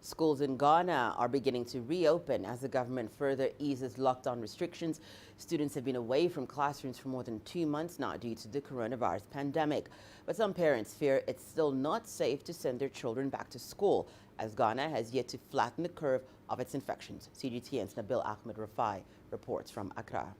Schools in Ghana are beginning to reopen as the government further eases lockdown restrictions. Students have been away from classrooms for more than 2 months now due to the coronavirus pandemic. But some parents fear it's still not safe to send their children back to school, as Ghana has yet to flatten the curve of its infections. CGTN's Nabil Ahmed Rufai reports from Accra.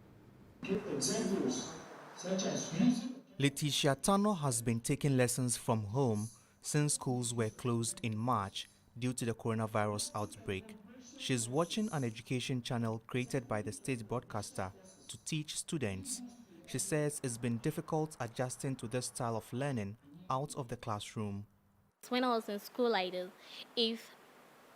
Letitia Tano has been taking lessons from home since schools were closed in March due to the coronavirus outbreak. She's watching an education channel created by the state broadcaster to teach students. She says it's been difficult adjusting to this style of learning out of the classroom. When I was in school like this, if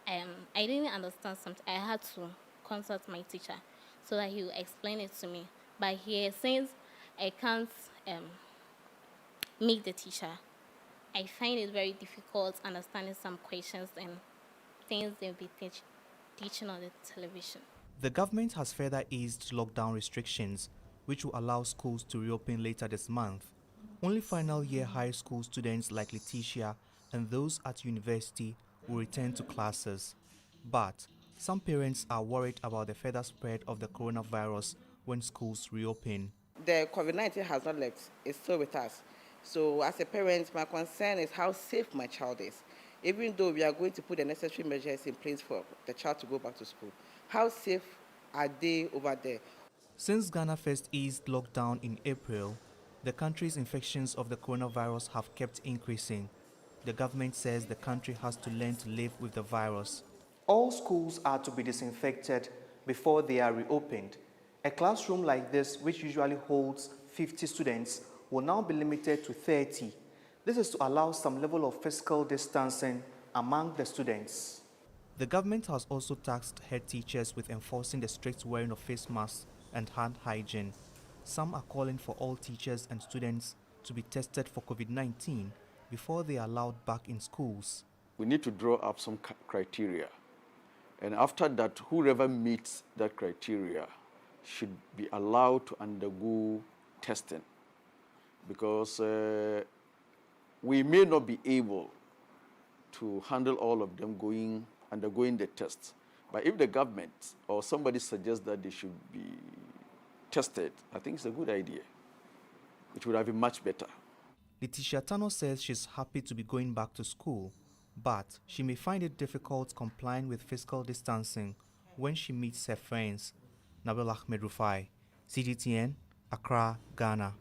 I didn't understand something, I had to consult my teacher so that he would explain it to me. But here, since I can't meet the teacher, I find it very difficult understanding some questions and things they'll be teaching on the television. The government has further eased lockdown restrictions, which will allow schools to reopen later this month. Only final year high school students like Letitia and those at university will return to classes. But some parents are worried about the further spread of the coronavirus when schools reopen. The COVID-19 has not left, it's still with us. So as a parent, my concern is how safe my child is. Even though we are going to put the necessary measures in place for the child to go back to school, how safe are they over there? Since Ghana first eased lockdown in April, the country's infections of the coronavirus have kept increasing. The government says the country has to learn to live with the virus. All schools are to be disinfected before they are reopened. A classroom like this, which usually holds 50 students, will now be limited to 30. This is to allow some level of physical distancing among the students. The government has also tasked head teachers with enforcing the strict wearing of face masks and hand hygiene. Some are calling for all teachers and students to be tested for COVID-19 before they are allowed back in schools. We need to draw up some criteria. And after that, whoever meets that criteria should be allowed to undergo testing. Because we may not be able to handle all of them undergoing the tests. But if the government or somebody suggests that they should be tested, I think it's a good idea. It would have been much better. Letitia Tano says she's happy to be going back to school, but she may find it difficult complying with physical distancing when she meets her friends. Nabil Ahmed Rufai, CGTN, Accra, Ghana.